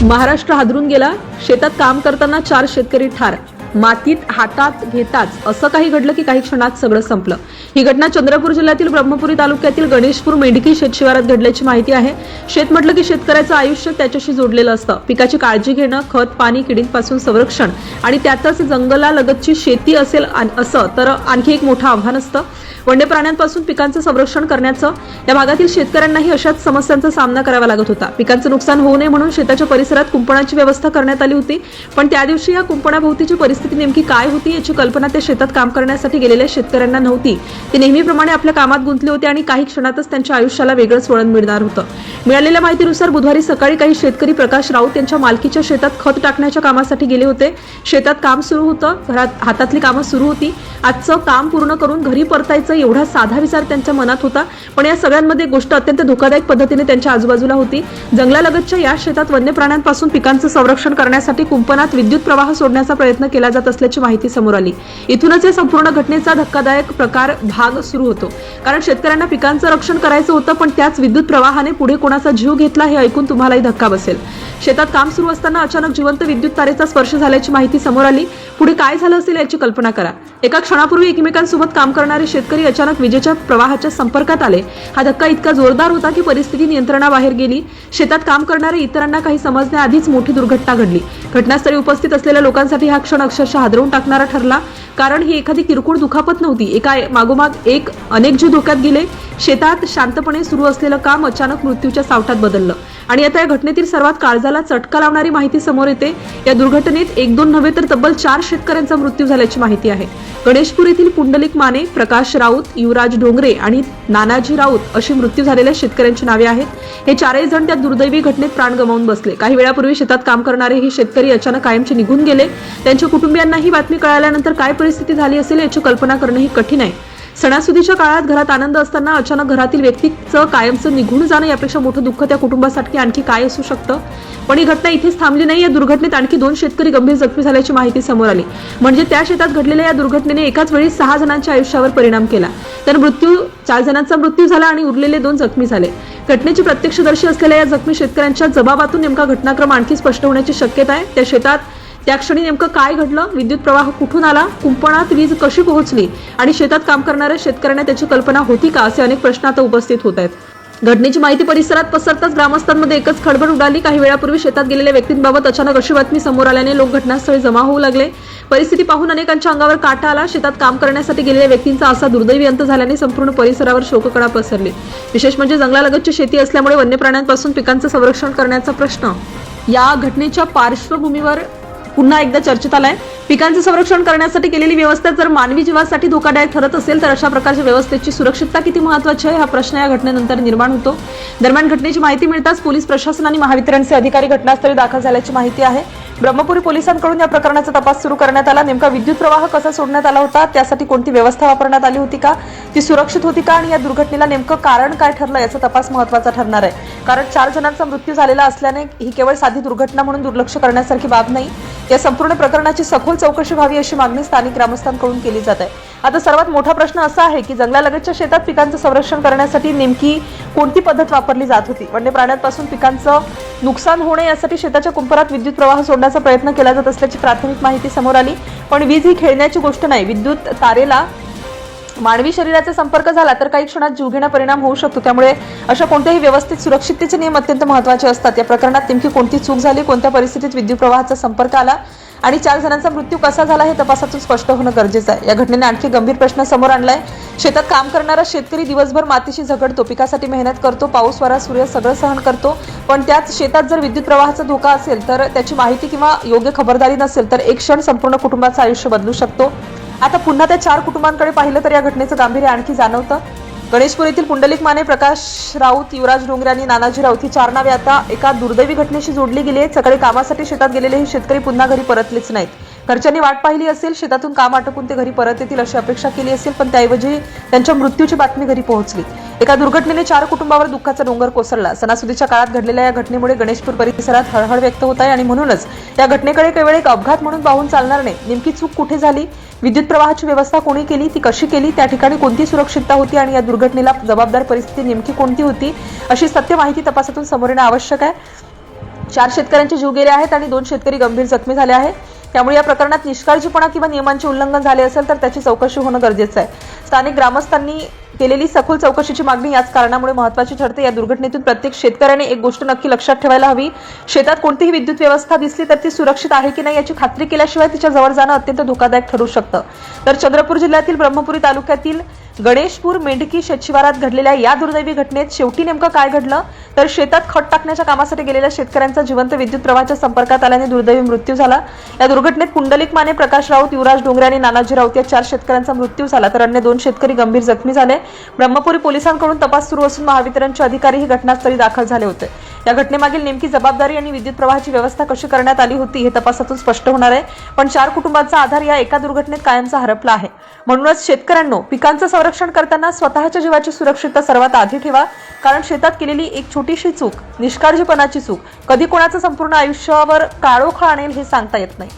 महाराष्ट्र हादरून गेला. शेतात काम करताना 4 शेतकरी ठार. मातीत हातात घेताच असं काही घडलं की काही क्षणात सगळं संपलं. ही घटना चंद्रपूर जिल्ह्यातील ब्रह्मपुरी तालुक्यातील गणेशपूर मेंढकी शेतशिवारात घडल्याची माहिती आहे. शेत म्हटलं की शेतकऱ्याचं आयुष्य त्याच्याशी जोडलेलं असतं. पिकाची काळजी घेणं, खत पाणी, किडींपासून संरक्षण आणि त्यातच जंगलालगतची शेती असेल असं तर आणखी एक मोठं आव्हान असतं. वन्य प्राण्यांपासून पिकांचं संरक्षण करण्याचं या भागातील शेतकऱ्यांनाही अशाच समस्यांचा सामना करावा लागत होता. पिकांचं नुकसान होऊ नये म्हणून शेताच्या परिसरात कुंपणाची व्यवस्था करण्यात आली होती. पण त्या दिवशी या कुंपणाभोवतीची परिस्थिती नेमकी काय होती याची कल्पना त्या शेतात काम करण्यासाठी गेलेल्या शेतकऱ्यांना नव्हती. ते नेहमीप्रमाणे आपल्या कामात गुंतले होते आणि काही क्षणातच त्यांच्या आयुष्याला वेगळंच वळण मिळणार होतं. मिळालेल्या माहितीनुसार बुधवारी सकाळी काही शेतकरी प्रकाश राऊत यांच्या मालकीच्या शेतात खत टाकण्याच्या कामासाठी गेले होते. शेतात काम सुरू होतं. घरात हातातली कामं सुरू होती. आजचं काम पूर्ण करून घरी परतायचं एवढा साधा विचार त्यांच्या मनात होता. पण या सगळ्यांमध्ये गोष्ट अत्यंत धोकादायक पद्धतीने त्यांच्या आजूबाजूला होती. जंगलालगतच्या या शेतात वन्य प्राण्यांपासून पिकांचं संरक्षण करण्यासाठी कुंपणात विद्युत प्रवाह सोडण्याचा प्रयत्न केला जात असल्याची माहिती समोर आली. इथूनच या संपूर्ण घटनेचा धक्कादायक प्रकार भाग सुरू होतो. कारण शेतकऱ्यांना पिकांचं रक्षण करायचं होतं, पण त्याच विद्युत प्रवाहाने पुढे कोणाचा जीव घेतला हे ऐकून तुम्हालाही धक्का बसेल. शेतात काम सुरू असताना अचानक जिवंत विद्युत तारेचा स्पर्श झाल्याची माहिती समोर आली. पुढे काय झालं असेल याची कल्पना करा. एका क्षणापूर्वी एकमेकांसोबत काम करणारे शेतकरी अचानक विजेच्या प्रवाहाच्या संपर्कात आले. हा धक्का इतका जोरदार होता की परिस्थिती नियंत्रणाबाहेर गेली. शेतात काम करणारे इतरांना काही समजण्याआधीच मोठी दुर्घटना घडली. घटनास्थळी उपस्थित असलेल्या लोकांसाठी हा क्षण अक्षरशः हादरवून टाकणारा ठरला. कारण ही एखादी किरकोळ दुखापत नव्हती. एका मागोमाग एक अनेक जीव धोक्यात गेले. शेतात शांतपणे सुरू असलेलं काम अचानक मृत्यूच्या सावटात बदललं. आणि आता या घटनेतील सर्वात काळजाला चटका लावणारी माहिती समोर येते. या दुर्घटनेत 1-2 नव्हे तर तब्बल 4 शेतकऱ्यांचा मृत्यू झाल्याची माहिती आहे. गणेशपूर येथील पुंडलिक माने, प्रकाश राऊत, युवराज डोंगरे आणि नानाजी राऊत अशी मृत्यू झालेल्या शेतकऱ्यांची नावे आहेत. हे 4ही जण त्या दुर्दैवी घटनेत प्राण गमावून बसले. काही वेळापूर्वी शेतात काम करणारे हे शेतकरी अचानक कायमचे निघून गेले. त्यांच्या कुटुंबियांना ही बातमी कळाल्यानंतर काय परिस्थिती झाली असेल याची कल्पना करणंही कठीण आहे. सणासुदीच्या काळात घरात आनंद असताना अचानक घरातील व्यक्तीचं कायमचं निघून जाणं यापेक्षा मोठं दुःख त्या कुटुंबासाठी आणखी काय असू शकतं. पण ही घटना इथेच थांबली नाही. या दुर्घटनेत आणखी 2 शेतकरी गंभीर जखमी झाल्याची माहिती समोर आली. म्हणजे त्या शेतात घडलेल्या या दुर्घटनेने एकाच वेळी 6 जणांच्या आयुष्यावर परिणाम केला. तर 4 जणांचा मृत्यू झाला आणि उरलेले 2 जखमी झाले. घटनेची प्रत्यक्षदर्शी असलेल्या या जखमी शेतकऱ्यांच्या जबाबातून नेमका घटनाक्रम आणखी स्पष्ट होण्याची शक्यता आहे. त्या शेतात त्या क्षणी नेमकं काय घडलं, विद्युत प्रवाह कुठून आला, कुंपणात वीज कशी पोहोचली आणि शेतात काम करणाऱ्या शेतकऱ्यांना त्याची कल्पना होती का, असे अनेक प्रश्न आता उपस्थित होत आहेत. घटनेची माहिती परिसरात पसरताच ग्रामस्थांमध्ये एकच खळबळ उडाली. काही वेळापूर्वी शेतात गेलेल्या व्यक्तींबाबत अचानक अशी बातमी समोर आल्याने लोक घटनास्थळी जमा होऊ लागले. परिस्थिती पाहून अनेकांच्या अंगावर काटा आला. शेतात काम करण्यासाठी गेलेल्या व्यक्तींचा असा दुर्दैवी अंत झाल्याने संपूर्ण परिसरावर शोककळा पसरली. विशेष म्हणजे जंगलालगतची शेती असल्यामुळे वन्य प्राण्यांपासून पिकांचं संरक्षण करण्याचा प्रश्न या घटनेच्या पार्श्वभूमीवर पुन्हा एकदा चर्चेत आलाय. पिकांचं संरक्षण करण्यासाठी केलेली व्यवस्था जर मानवी जीवासाठी धोकादायक ठरत असेल तर अशा प्रकारच्या व्यवस्थेची सुरक्षितता किती महत्त्वाची आहे हा प्रश्न या घटनेनंतर निर्माण होतो. दरम्यान घटनेची माहिती मिळताच पोलीस प्रशासन आणि महावितरणचे अधिकारी घटनास्थळी दाखल झाल्याची माहिती आहे. ब्रह्मपुरी पोलिसांकडून या प्रकरणाचा तपास सुरू करण्यात आला. नेमका विद्युत प्रवाह कसा सोडण्यात आला होता, त्यासाठी कोणती व्यवस्था वापरण्यात आली होती का, ती सुरक्षित होती का आणि या दुर्घटनेला नेमकं कारण काय ठरलं याचा तपास महत्त्वाचा ठरणार आहे. कारण 4 जणांचा मृत्यू झालेला असल्याने ही केवळ साधी दुर्घटना म्हणून दुर्लक्ष करण्यासारखी बाब नाही. या संपूर्ण प्रकरणाची सखोल चौकशी व्हावी अशी मागणी स्थानिक ग्रामस्थांकडून केली जात आहे. आता सर्वात मोठा प्रश्न असा आहे की जंगलालगतच्या शेतात पिकांचं संरक्षण करण्यासाठी नेमकी कोणती पद्धत वापरली जात होती. वन्य प्राण्यांपासून पिकांचं नुकसान होऊ नये यासाठी शेताच्या कुंपणात विद्युत प्रवाह सोडण्याचा प्रयत्न केला जात असल्याची प्राथमिक माहिती समोर आली. पण वीज ही खेळण्याची गोष्ट नाही. विद्युत तारेला मानवी शरीराचा संपर्क झाला तर काही क्षणात जीवघेणा परिणाम होऊ शकतो. त्यामुळे अशा कोणत्याही व्यवस्थित सुरक्षिततेचे नियम अत्यंत महत्त्वाचे असतात. या प्रकरणात नेमकी कोणती चूक झाली, कोणत्या परिस्थितीत विद्युत प्रवाहाचा संपर्क आला आणि 4 जणांचा मृत्यू कसा झाला हे तपासातून स्पष्ट होणं गरजेचं आहे. या घटनेने आणखी गंभीर प्रश्न समोर आणलाय. शेतात काम करणारा शेतकरी दिवसभर मातीशी झगडतो, पिकासाठी मेहनत करतो, पाऊस वारा सूर्य सगळं सहन करतो. पण त्याच शेतात जर विद्युत प्रवाहाचा धोका असेल तर त्याची माहिती किंवा योग्य खबरदारी नसेल तर एक क्षण संपूर्ण कुटुंबाचं आयुष्य बदलू शकतो. आता पुन्हा त्या 4 कुटुंबांकडे पाहिलं तर या घटनेचं गांभीर्य आणखी जाणवतं. गणेशपूर येथील पुंडलिक माने, प्रकाश राऊत, युवराज डोंगरे आणि नानाजी राऊत ही 4 नावे आता एका दुर्दैवी घटनेशी जोडली गेली आहेत. सकाळी कामासाठी शेतात गेलेले हे शेतकरी पुन्हा घरी परतलेच नाहीत. घरच्यांनी वाट पाहिली असेल, शेतातून काम आटोपून ते घरी परत येतील अशी अपेक्षा केली असेल, पण त्याऐवजी त्यांच्या मृत्यूची बातमी घरी पोहोचली. एका दुर्घटनेने 4 कुटुंबावर दुःखाचा डोंगर कोसळला. सणासुदीच्या काळात घडलेल्या या घटनेमुळे गणेशपूर परिसरात हळहळ व्यक्त होत आहे आणि म्हणूनच या घटनेकडे केवळ एक अपघात म्हणून पाहून चालणार नाही. नेमकी चूक कुठे झाली, विद्युत प्रवाहाची व्यवस्था कोणी केली, ती कशी केली, त्या ठिकाणी कोणती सुरक्षितता होती आणि या दुर्घटनेला जबाबदार परिस्थिती नेमकी कोणती होती, अशी सत्य माहिती तपासातून समोर येणं आवश्यक आहे. 4 शेतकऱ्यांचे जीव गेले आहेत आणि 2 शेतकरी गंभीर जखमी झाले आहेत. त्यामुळे या प्रकरणात निष्काळजीपणा किंवा नियमांचे उल्लंघन झाले असेल तर त्याची चौकशी होणं गरजेचं आहे. स्थानिक ग्रामस्थांनी केलेली सखोल चौकशीची मागणी याच कारणामुळे महत्त्वाची ठरते. या दुर्घटनेतून प्रत्येक शेतकऱ्याने एक गोष्ट नक्की लक्षात ठेवायला हवी. शेतात कोणतीही विद्युत व्यवस्था दिसली तर ती सुरक्षित आहे की नाही याची खात्री केल्याशिवाय तिच्या जवळ जाणं अत्यंत धोकादायक ठरू शकतं. तर चंद्रपूर जिल्ह्यातील ब्रह्मपुरी तालुक्यातील गणेशपूर मेंढकी शेतशिवारात घडलेल्या या दुर्दैवी घटनेत शेवटी नेमकं काय घडलं तर शेतात खत टाकण्याच्या कामासाठी गेलेल्या शेतकऱ्यांचा जिवंत विद्युत प्रवाहाच्या संपर्कात आल्याने दुर्दैवी मृत्यू झाला. या दुर्घटनेत पुंडलिक माने, प्रकाश राऊत, युवराज डोंगरे आणि नानाजी राऊत या 4 शेतकऱ्यांचा मृत्यू झाला तर अन्य 2 शेतकरी गंभीर जखमी झाले. ब्रह्मपुरी पोलिसांकडून तपास सुरू असून महावितरणचे अधिकारीही घटनास्थळी दाखल झाले होते. या घटनेमागील नेमकी जबाबदारी आणि विद्युत प्रवाहाची व्यवस्था कशी करण्यात आली होती हे तपासातून स्पष्ट होणार आहे. पण 4 कुटुंबांचा आधार या एका दुर्घटनेत कायमचा हरपला आहे. म्हणूनच शेतकऱ्यांनो, पिकांचं संरक्षण करताना स्वतःच्या जीवाची सुरक्षितता सर्वात आधी ठेवा. कारण शेतात केलेली एक छोटीशी चूक, निष्काळजीपणाची चूक कधी कोणाचं संपूर्ण आयुष्यावर काळोख आणेल हे सांगता येत नाही.